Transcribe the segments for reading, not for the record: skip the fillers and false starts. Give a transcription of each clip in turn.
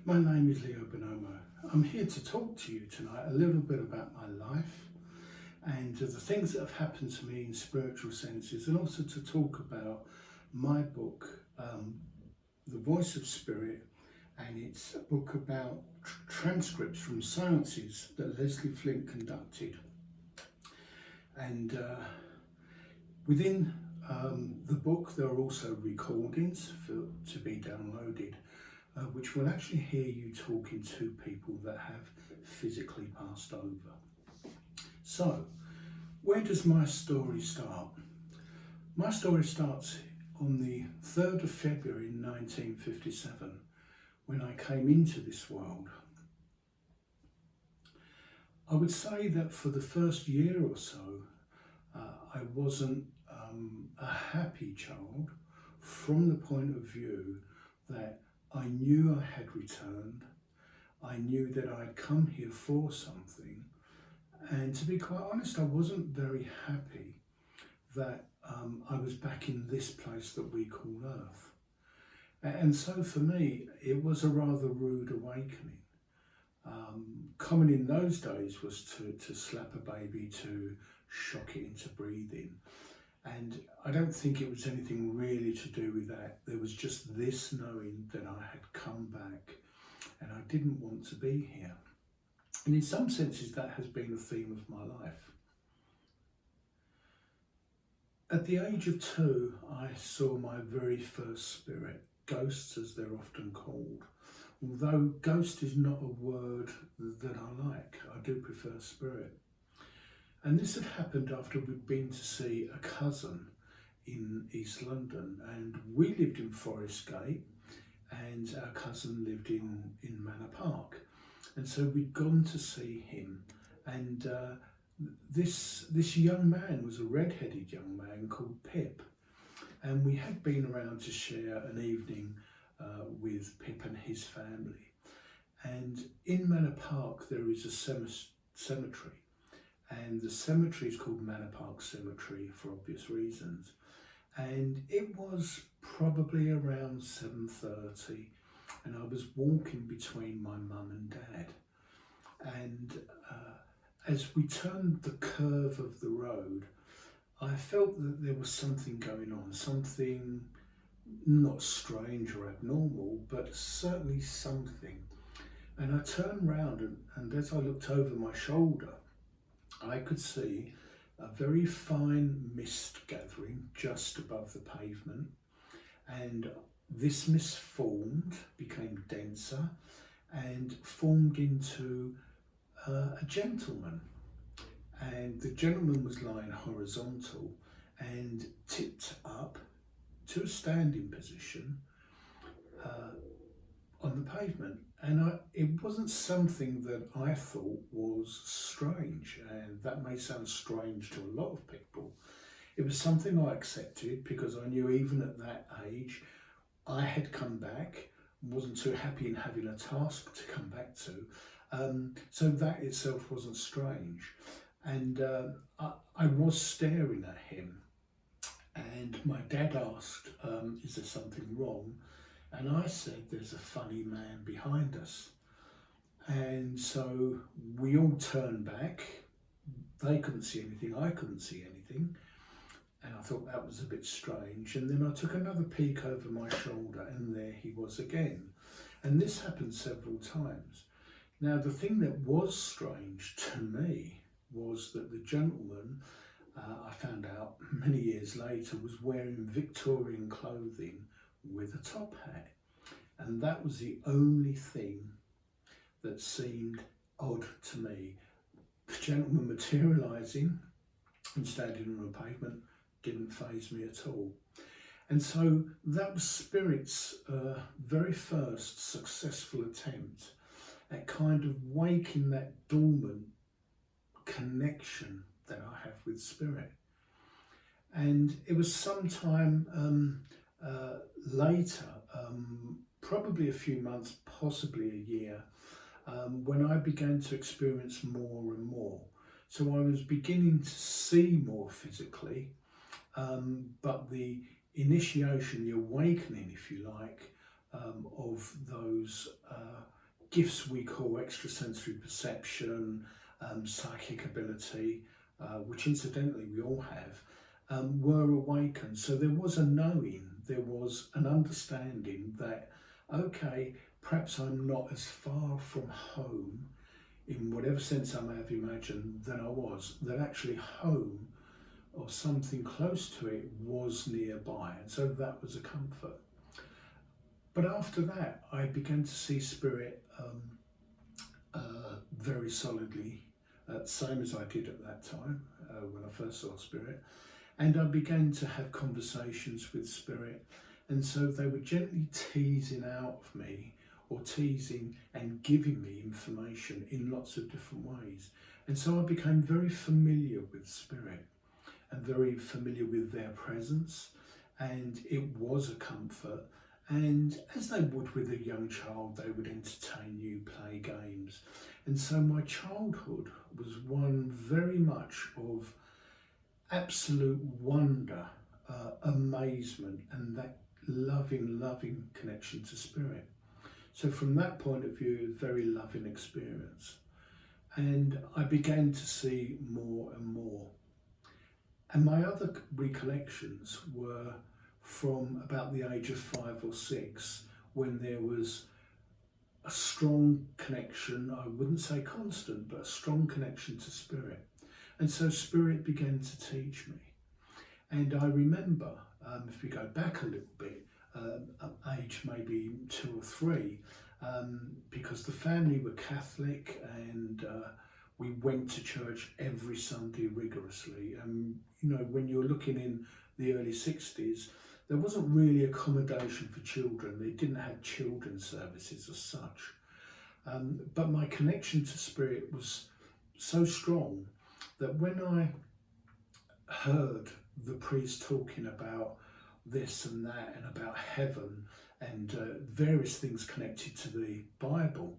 My name is Bonomo. I'm here to talk to you tonight a little bit about my life and the things that have happened to me in spiritual senses, and also to talk about my book, The Voice of Spirit, and it's a book about transcripts from seances that Flint conducted. And within the book there are also recordings to be downloaded, which will actually hear you talking to people that have physically passed over. So, where does my story start? My story starts on the 3rd of February 1957, when I came into this world. I would say that for the first year or so, I wasn't a happy child, from the point of view that I knew I had returned. I knew that I'd come here for something. And to be quite honest, I wasn't very happy that I was back in this place that we call Earth. And so for me, it was a rather rude awakening. Common in those days was to slap a baby to shock it into breathing. And I don't think it was anything really to do with that. There was just this knowing that I had come back and I didn't want to be here. And in some senses, that has been the theme of my life. At the age of 2, I saw my very first spirit, ghosts as they're often called. Although ghost is not a word that I like, I do prefer spirit. And this had happened after we'd been to see a cousin in East London, and we lived in Forest Gate and our cousin lived in Manor Park. And so we'd gone to see him, and this young man was a red-headed young man called Pip, and we had been around to share an evening with Pip and his family. And in Manor Park there is a cemetery, and the cemetery is called Manor Park Cemetery for obvious reasons. And it was probably around 7:30, and I was walking between my mum and dad. And as we turned the curve of the road, I felt that there was something going on, something not strange or abnormal, but certainly something. And I turned round, and as I looked over my shoulder, I could see a very fine mist gathering just above the pavement, and this mist formed, became denser, and formed into a gentleman. And the gentleman was lying horizontal and tipped up to a standing position on the pavement. And it wasn't something that I thought was strange, and that may sound strange to a lot of people. It was something I accepted because I knew even at that age I had come back, wasn't too happy in having a task to come back to. So that itself wasn't strange. And I was staring at him, and my dad asked, is there something wrong? And I said, there's a funny man behind us. And so we all turned back. They couldn't see anything, I couldn't see anything. And I thought that was a bit strange. And then I took another peek over my shoulder, and there he was again. And this happened several times. Now, the thing that was strange to me was that the gentleman, I found out many years later, was wearing Victorian clothing with a top hat. And that was the only thing that seemed odd to me. The gentleman materialising and standing on the pavement didn't faze me at all. And so that was Spirit's very first successful attempt at kind of waking that dormant connection that I have with Spirit. And it was sometime later, probably a few months, possibly a year, when I began to experience more and more. So I was beginning to see more physically, but the initiation, the awakening, if you like, of those gifts we call extrasensory perception, psychic ability, which incidentally we all have, were awakened. So there was a knowing, there was an understanding that, okay, perhaps I'm not as far from home in whatever sense I may have imagined than I was, that actually home or something close to it was nearby. And so that was a comfort. But after that, I began to see spirit very solidly, same as I did at that time when I first saw spirit. And I began to have conversations with spirit. And so they were gently teasing out of me, or teasing and giving me information in lots of different ways. And so I became very familiar with spirit and very familiar with their presence. And it was a comfort. And as they would with a young child, they would entertain you, play games. And so my childhood was one very much of absolute wonder, amazement, and that loving connection to spirit. So from that point of view, a very loving experience. And I began to see more and more. And my other recollections were from about the age of 5 or 6, when there was a strong connection, I wouldn't say constant, but a strong connection to spirit. And so spirit began to teach me. And I remember, if we go back a little bit, age maybe 2 or 3, because the family were Catholic, and we went to church every Sunday rigorously. And you know, when you're looking in the early 60s, there wasn't really accommodation for children. They didn't have children's services as such. But my connection to spirit was so strong that when I heard the priest talking about this and that and about heaven and various things connected to the Bible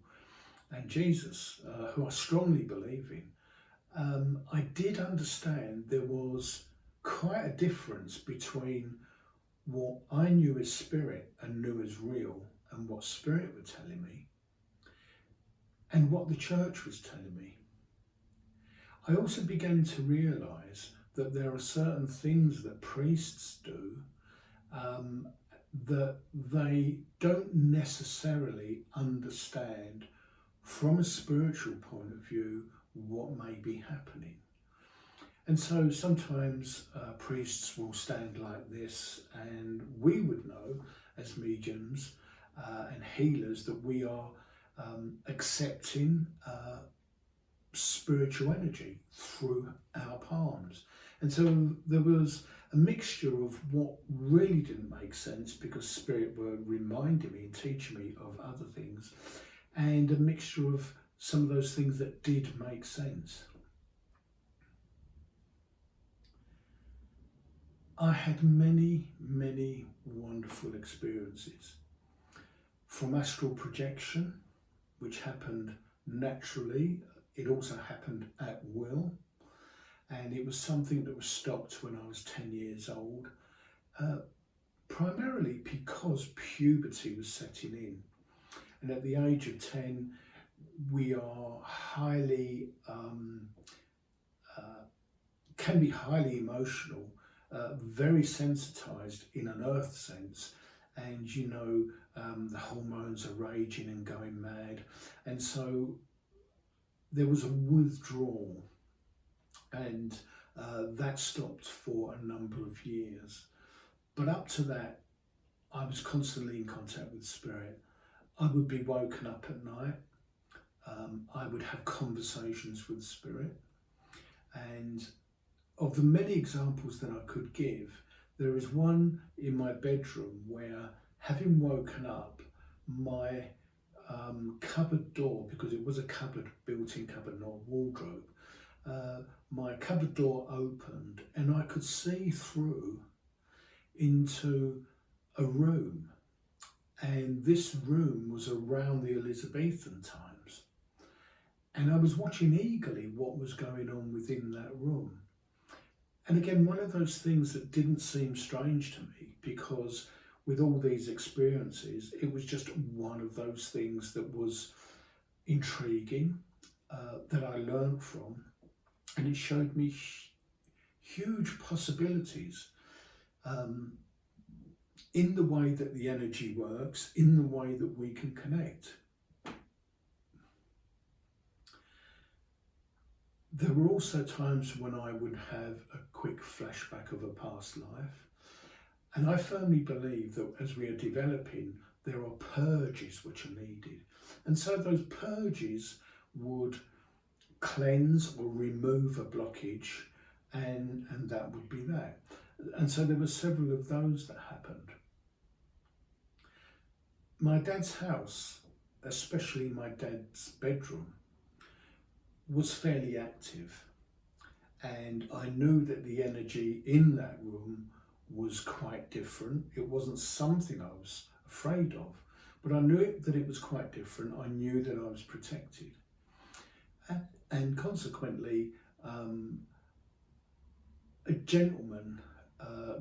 and Jesus, who I strongly believe in, I did understand there was quite a difference between what I knew as spirit and knew as real, and what spirit were telling me, and what the church was telling me. I also began to realise that there are certain things that priests do that they don't necessarily understand from a spiritual point of view what may be happening. And so sometimes priests will stand like this, and we would know as mediums and healers that we are accepting spiritual energy through our palms. And so there was a mixture of what really didn't make sense, because spirit were reminding me and teaching me of other things, and a mixture of some of those things that did make sense. I had many wonderful experiences, from astral projection, which happened naturally. It also happened at will, and it was something that was stopped when I was 10 years old, primarily because puberty was setting in. And at the age of 10, we are can be highly emotional, very sensitized in an earth sense, and you know, the hormones are raging and going mad, and so there was a withdrawal, and that stopped for a number of years. But up to that, I was constantly in contact with spirit. I would be woken up at night. I would have conversations with spirit, and of the many examples that I could give, there is one in my bedroom where, having woken up, my cupboard door, because it was a cupboard, built-in cupboard, not a wardrobe, my cupboard door opened and I could see through into a room, and this room was around the Elizabethan times, and I was watching eagerly what was going on within that room. And again, one of those things that didn't seem strange to me, because with all these experiences, it was just one of those things that was intriguing, that I learned from, and it showed me huge possibilities in the way that the energy works, in the way that we can connect. There were also times when I would have a quick flashback of a past life, and I firmly believe that as we are developing, there are purges which are needed. And so those purges would cleanse or remove a blockage, and that would be that. And so there were several of those that happened. My dad's house, especially my dad's bedroom, was fairly active, and I knew that the energy in that room was quite different. It wasn't something I was afraid of, but I knew that it was quite different. I knew that I was protected, and consequently a gentleman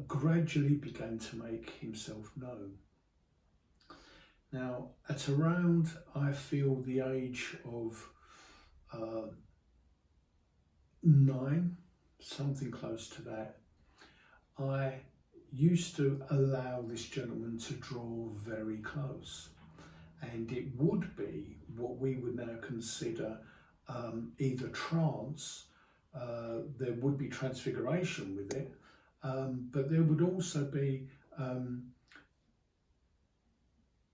gradually began to make himself known. Now, at around, I feel, the age of 9, something close to that, I used to allow this gentleman to draw very close, and it would be what we would now consider either trance, there would be transfiguration with it, but there would also be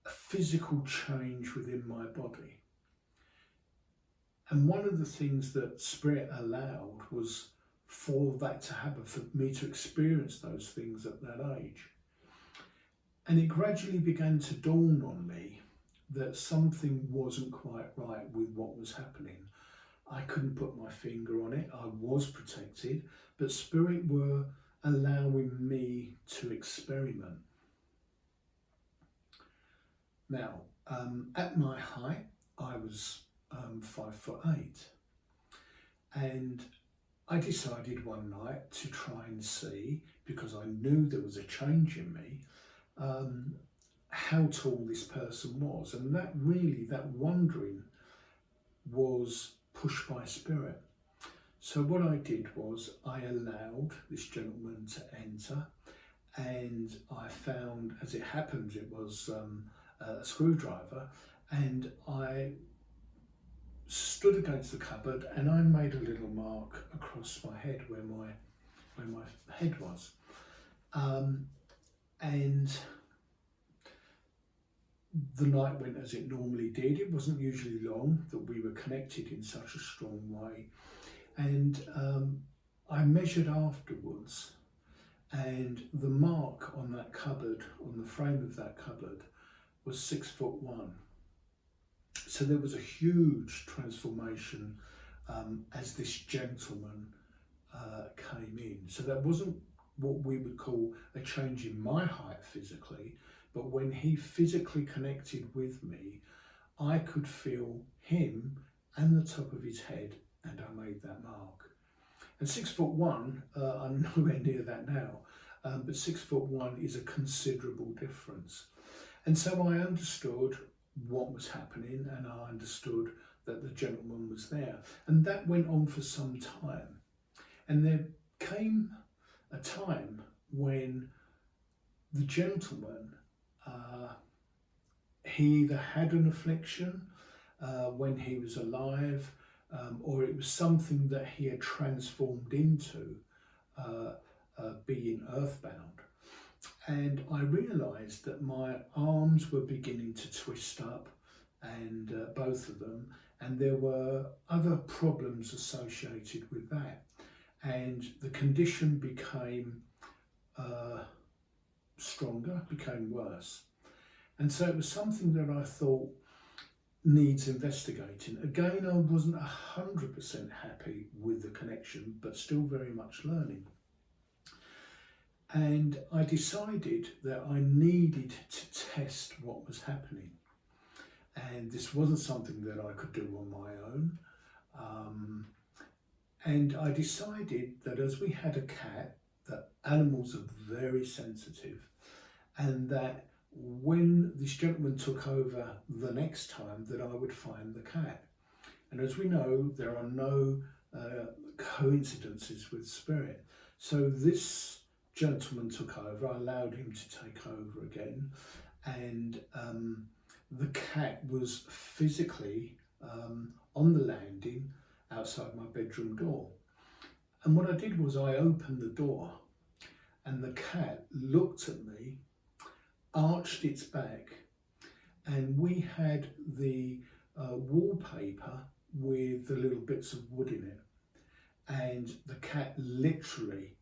a physical change within my body. And one of the things that Spirit allowed was for that to happen, for me to experience those things at that age. And it gradually began to dawn on me that something wasn't quite right with what was happening. I couldn't put my finger on it. I was protected, but Spirit were allowing me to experiment. Now, at my height, I was 5'8", and I decided one night to try and see, because I knew there was a change in me, how tall this person was, and that wondering was pushed by Spirit. So what I did was I allowed this gentleman to enter, and I found, as it happened, it was a screwdriver, and I stood against the cupboard and I made a little mark across my head where my head was, and the night went as it normally did. It wasn't usually long that we were connected in such a strong way, and I measured afterwards, and the mark on that cupboard, on the frame of that cupboard, was 6'1". So there was a huge transformation as this gentleman came in. So that wasn't what we would call a change in my height physically, but when he physically connected with me, I could feel him and the top of his head, and I made that mark. And 6'1", I'm nowhere near that now, but 6'1" is a considerable difference. And so I understood what was happening, and I understood that the gentleman was there. And that went on for some time. And there came a time when the gentleman, he either had an affliction when he was alive, or it was something that he had transformed into, being earthbound. And I realised that my arms were beginning to twist up, and both of them, and there were other problems associated with that. And the condition became stronger, became worse. And so it was something that I thought needs investigating. Again, I wasn't 100% happy with the connection, but still very much learning. And I decided that I needed to test what was happening. And this wasn't something that I could do on my own. And I decided that as we had a cat, that animals are very sensitive, and that when this gentleman took over the next time, that I would find the cat. And as we know, there are no coincidences with spirit. So this gentleman took over, I allowed him to take over again, and the cat was physically on the landing outside my bedroom door. And what I did was I opened the door, and the cat looked at me, arched its back, and we had the wallpaper with the little bits of wood in it, and the cat literally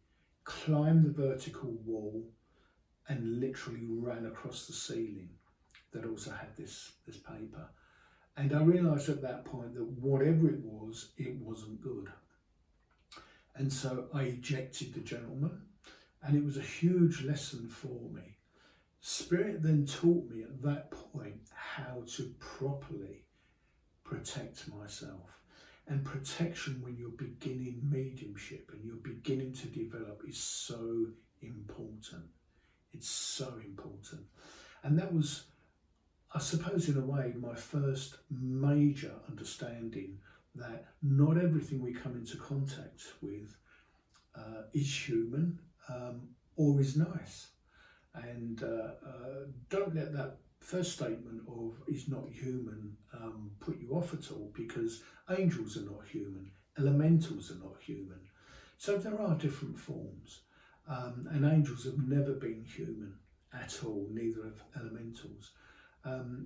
climbed the vertical wall and literally ran across the ceiling that also had this paper. And I realised at that point that whatever it wasn't good. And so I ejected the gentleman, and it was a huge lesson for me. Spirit then taught me at that point how to properly protect myself. And protection when you're beginning mediumship and you're beginning to develop is so important. It's so important. And that was, I suppose, in a way, my first major understanding that not everything we come into contact with is human or is nice. And don't let that first statement of is not human put you off at all, because angels are not human, elementals are not human. So there are different forms, and angels have never been human at all, neither have elementals.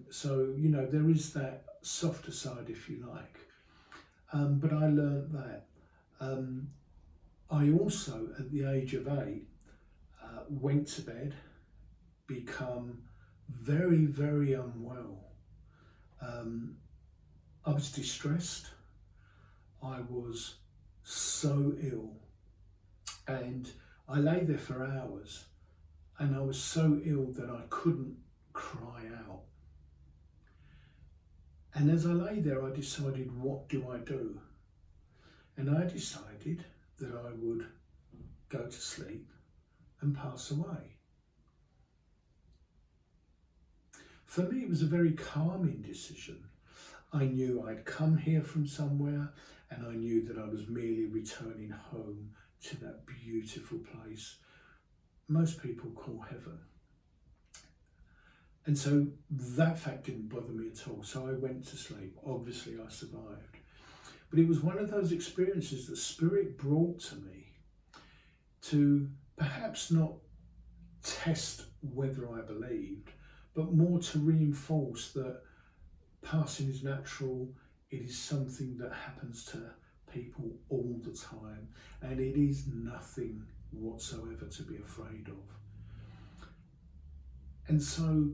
So, you know, there is that softer side, if you like. But I learned that. I also, at the age of 8, went to bed, become very, very unwell. I was distressed. I was so ill, and I lay there for hours, and I was so ill that I couldn't cry out. And as I lay there, I decided, what do I do? And I decided that I would go to sleep and pass away. For me, it was a very calming decision. I knew I'd come here from somewhere, and I knew that I was merely returning home to that beautiful place most people call heaven. And so that fact didn't bother me at all. So I went to sleep. Obviously, I survived. But it was one of those experiences that Spirit brought to me to perhaps not test whether I believed, but more to reinforce that passing is natural. It is something that happens to people all the time, and it is nothing whatsoever to be afraid of. And so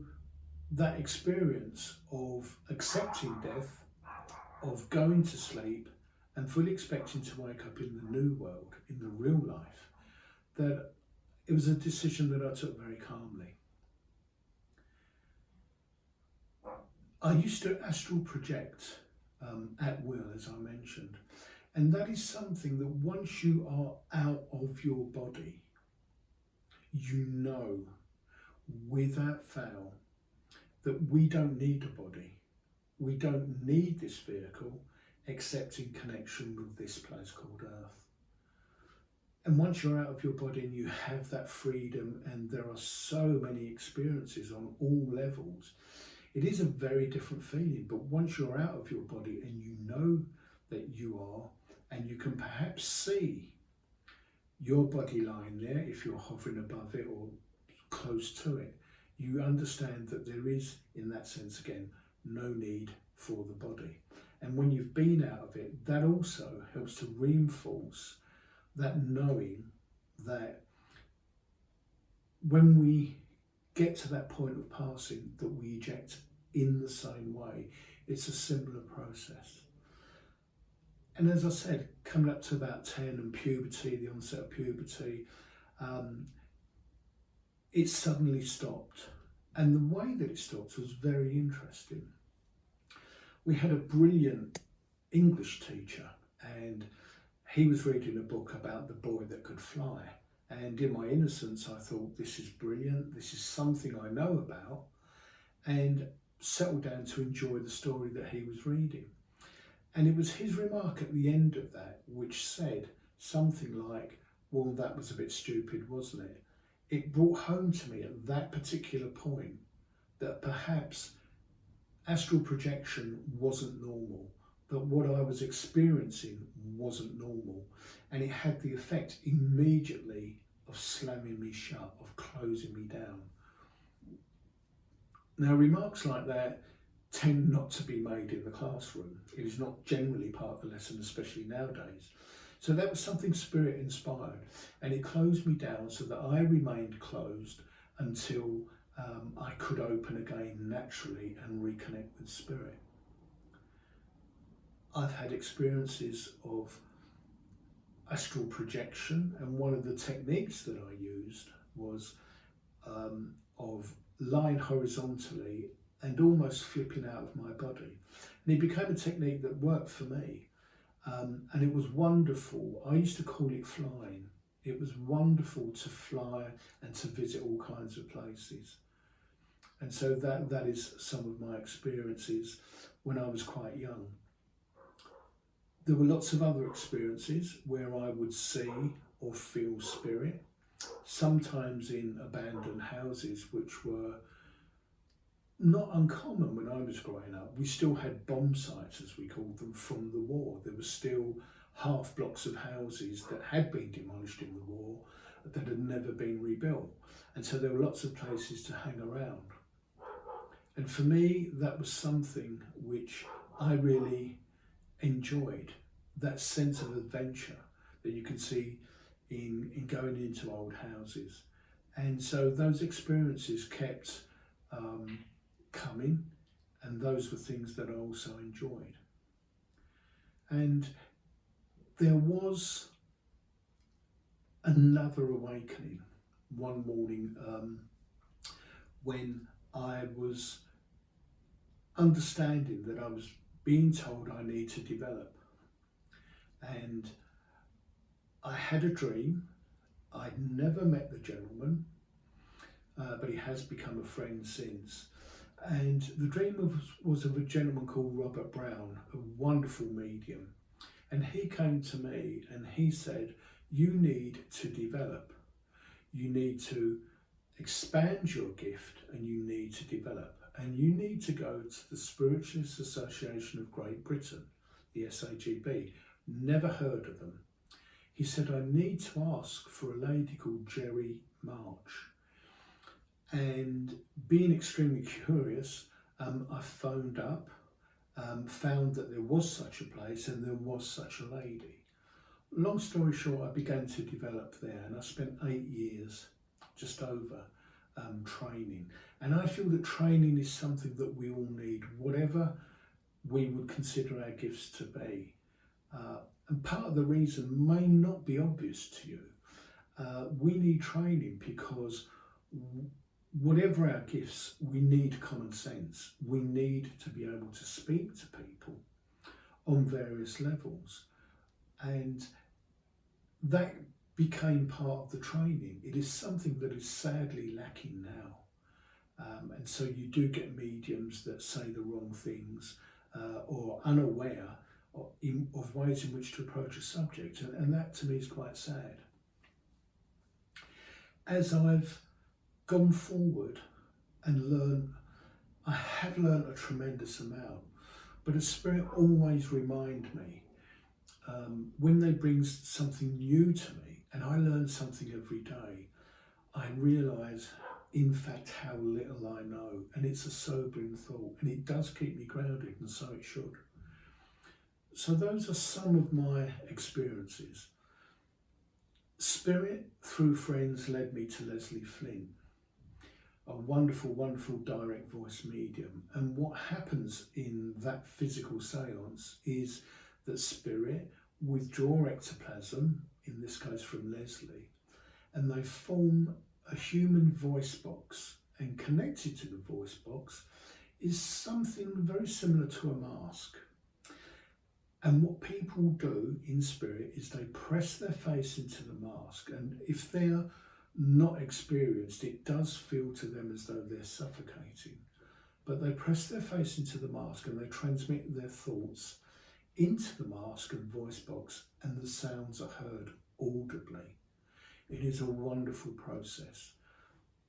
that experience of accepting death, of going to sleep and fully expecting to wake up in the new world, in the real life, that it was a decision that I took very calmly. I used to astral project at will, as I mentioned, and that is something that once you are out of your body, you know without fail that we don't need a body. We don't need this vehicle except in connection with this place called Earth. And once you're out of your body and you have that freedom, and there are so many experiences on all levels, it is a very different feeling. But once you're out of your body and you know that you are, and you can perhaps see your body lying there if you're hovering above it or close to it, you understand that there is, in that sense again, no need for the body. And when you've been out of it, that also helps to reinforce that knowing that when we get to that point of passing, that we eject in the same way. It's a similar process. And as I said, coming up to about 10 and puberty, the onset of puberty, it suddenly stopped. And the way that it stopped was very interesting. We had a brilliant English teacher, and he was reading a book about the boy that could fly. And in my innocence, I thought, this is brilliant, this is something I know about, and settled down to enjoy the story that he was reading. And it was his remark at the end of that which said something like, well, that was a bit stupid, wasn't it? It brought home to me at that particular point that perhaps astral projection wasn't normal, that what I was experiencing wasn't normal, and it had the effect immediately of slamming me shut, of closing me down. Now, remarks like that tend not to be made in the classroom. It is not generally part of the lesson, especially nowadays. So that was something spirit inspired, and it closed me down so that I remained closed until I could open again naturally and reconnect with spirit. I've had experiences of astral projection, and one of the techniques that I used was of lying horizontally and almost flipping out of my body. And it became a technique that worked for me. And it was wonderful. I used to call it flying. It was wonderful to fly and to visit all kinds of places. And so that is some of my experiences when I was quite young. There were lots of other experiences where I would see or feel spirit, sometimes in abandoned houses, which were not uncommon when I was growing up. We still had bomb sites, as we called them, from the war. There were still half blocks of houses that had been demolished in the war that had never been rebuilt. And so there were lots of places to hang around. And for me, that was something which I really enjoyed, that sense of adventure that you can see in going into old houses. And so those experiences kept coming, and those were things that I also enjoyed. And there was another awakening one morning when I was understanding that I was being told I need to develop. And I had a dream. I'd never met the gentleman, but he has become a friend since. And the dream was of a gentleman called Robert Brown, a wonderful medium. And he came to me and he said, you need to develop. You need to expand your gift, and you need to develop. And you need to go to the Spiritualist Association of Great Britain, the SAGB. Never heard of them. He said, I need to ask for a lady called Jerry March. And being extremely curious, I phoned up, found that there was such a place and there was such a lady. Long story short, I began to develop there, and I spent 8 years, just over, training. And I feel that training is something that we all need, whatever we would consider our gifts to be. And part of the reason may not be obvious to you. We need training because whatever our gifts, we need common sense. We need to be able to speak to people on various levels. And that became part of the training. It is something that is sadly lacking now. And so you do get mediums that say the wrong things or unaware of ways in which to approach a subject. And that to me is quite sad. As I've gone forward and learned, I have learned a tremendous amount, but a spirit always remind me when they bring something new to me, and I learn something every day, I realise in fact how little I know, and it's a sobering thought, and it does keep me grounded, and so it should. So those are some of my experiences. Spirit, through friends, led me to Leslie Flint, a wonderful, wonderful direct voice medium. And what happens in that physical seance is that spirit withdraw ectoplasm, in this case from Leslie, and they form a human voice box, and connected to the voice box is something very similar to a mask. And what people do in spirit is they press their face into the mask, and if they're not experienced, it does feel to them as though they're suffocating. But they press their face into the mask and they transmit their thoughts into the mask and voice box, and the sounds are heard audibly. It is a wonderful process.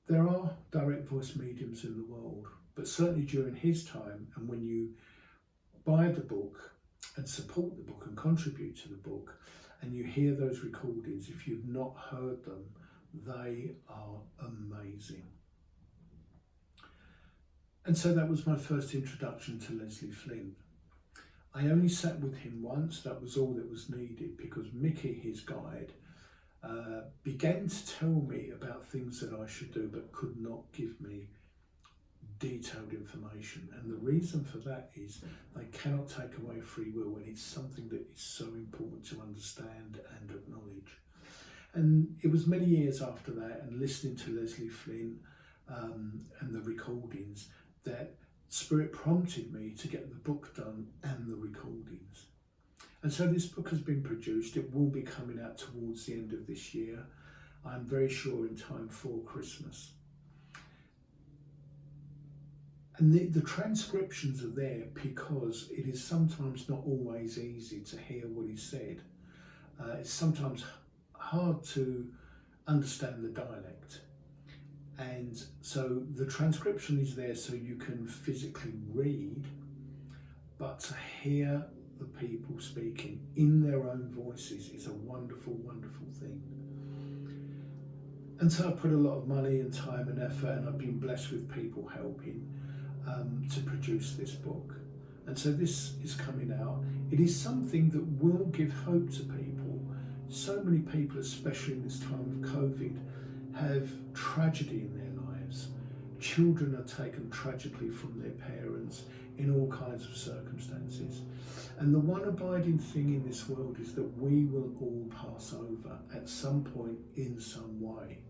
There are direct voice mediums in the world, but certainly during his time, and when you buy the book and support the book and contribute to the book, and you hear those recordings, if you've not heard them, they are amazing. And so that was my first introduction to Leslie Flint. I only sat with him once, that was all that was needed, because Mickey, his guide, began to tell me about things that I should do but could not give me detailed information. And the reason for that is they cannot take away free will, and it's something that is so important to understand and acknowledge. And it was many years after that, and listening to Leslie Flint and the recordings, that Spirit prompted me to get the book done and the recordings. And so this book has been produced. It will be coming out towards the end of this year. I'm very sure in time for Christmas. And the transcriptions are there because it is sometimes not always easy to hear what he said. It's sometimes hard to understand the dialect. And so the transcription is there so you can physically read, but to hear the people speaking in their own voices is a wonderful, wonderful thing. And so I've put a lot of money and time and effort, and I've been blessed with people helping to produce this book. And so this is coming out. It is something that will give hope to people. So many people, especially in this time of COVID, have tragedy in their lives. Children are taken tragically from their parents in all kinds of circumstances. And the one abiding thing in this world is that we will all pass over at some point in some way,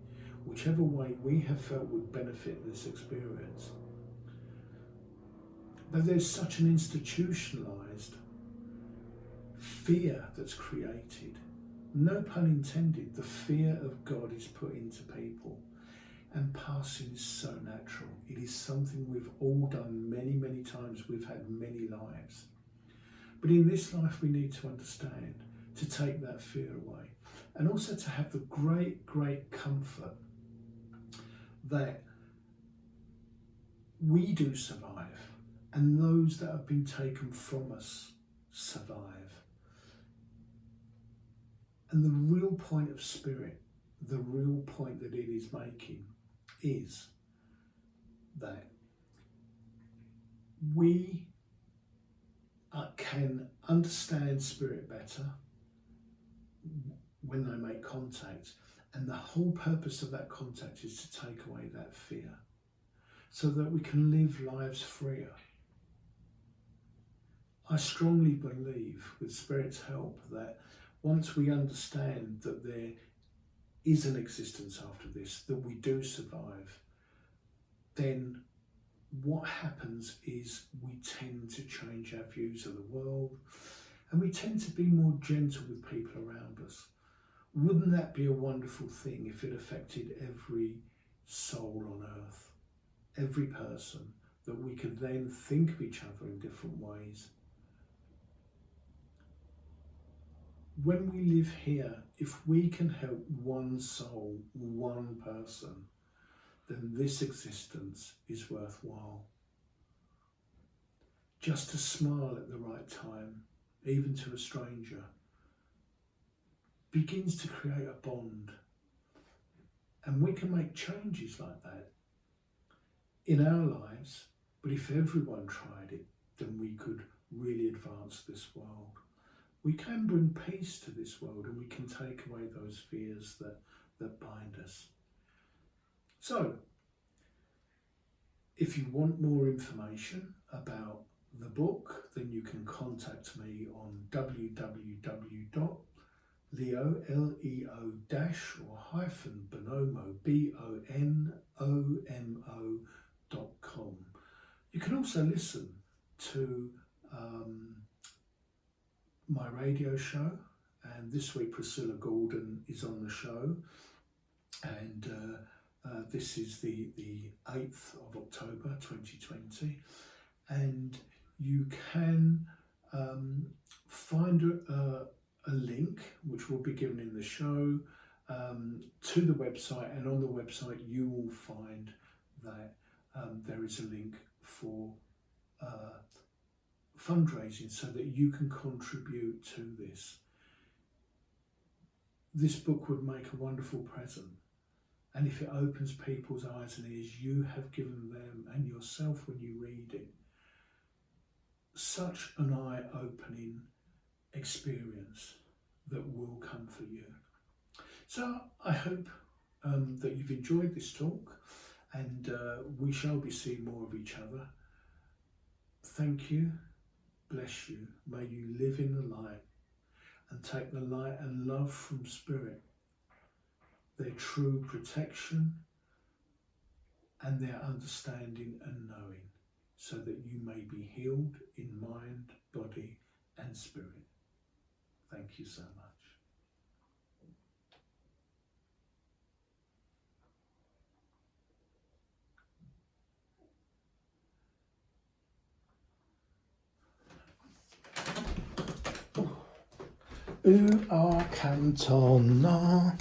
whichever way we have felt would benefit this experience. But there's such an institutionalized fear that's created. No pun intended, the fear of God is put into people, and passing is so natural. It is something we've all done many, many times. We've had many lives. But in this life we need to understand, to take that fear away, and also to have the great, great comfort that we do survive, and those that have been taken from us survive. And the real point of spirit, the real point that it is making, is that we can understand spirit better when they make contact, and the whole purpose of that contact is to take away that fear so that we can live lives freer. I strongly believe, with Spirit's help, that once we understand that there is an existence after this, that we do survive, then what happens is we tend to change our views of the world, and we tend to be more gentle with people around us. Wouldn't that be a wonderful thing if it affected every soul on earth, every person, that we could then think of each other in different ways? When we live here, if we can help one soul, one person, then this existence is worthwhile. Just to smile at the right time, even to a stranger, begins to create a bond. And we can make changes like that in our lives, but if everyone tried it, then we could really advance this world. We can bring peace to this world, and we can take away those fears that bind us. So, if you want more information about the book, then you can contact me on www.bonomo.com. You can also listen to my radio show, and this week Priscilla Gordon is on the show, and this is the 8th of October 2020, and you can find a link which will be given in the show to the website, and on the website you will find that there is a link for fundraising so that you can contribute to this. This book would make a wonderful present, and if it opens people's eyes and ears, you have given them and yourself when you read it such an eye-opening experience that will come for you. So I hope that you've enjoyed this talk, and we shall be seeing more of each other. Thank you, bless you, may you live in the light and take the light and love from Spirit, their true protection and their understanding and knowing, so that you may be healed in mind, body and spirit. Thank you so much. U cantona.